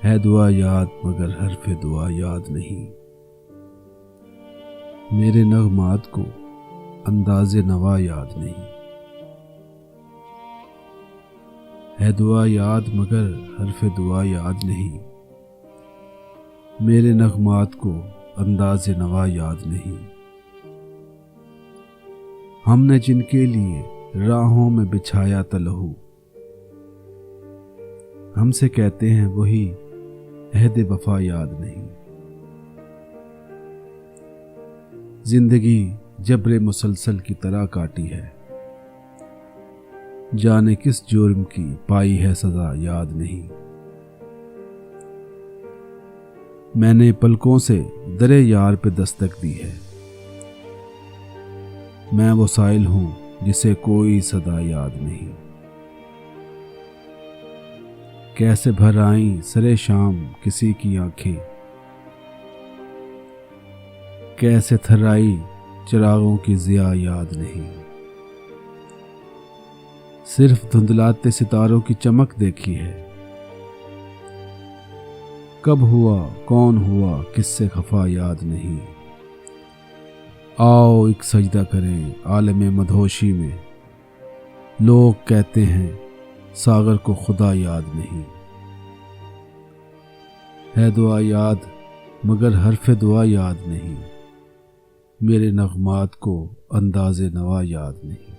है दुआ याद मगर हर्फ दुआ याद नहीं। मेरे नगमात को अंदाज़े नवा याद नहीं। है दुआ याद मगर हर्फ दुआ याद नहीं। मेरे नगमात को अंदाज़े नवा याद नहीं। हमने जिनके लिए राहों में बिछाया तलहू, हमसे कहते हैं वही अहद वफा याद नहीं। जिंदगी जबरे मुसलसल की तरह काटी है, जाने किस जुर्म की पाई है सजा याद नहीं। मैंने पलकों से दरे यार पे दस्तक दी है, मैं वो साइल हूं जिसे कोई सदा याद नहीं। कैसे भर आई सरे शाम किसी की आंखें, कैसे थर्राई चिरागों की जिया याद नहीं। सिर्फ धुंधलाते सितारों की चमक देखी है, कब हुआ कौन हुआ किससे खफा याद नहीं। आओ एक सजदा करें आलम मदहोशी में, लोग कहते हैं सागर को खुदा याद नहीं। है दुआ याद मगर हर्फ दुआ याद नहीं। मेरे नगमात को अंदाज़े नवा याद नहीं।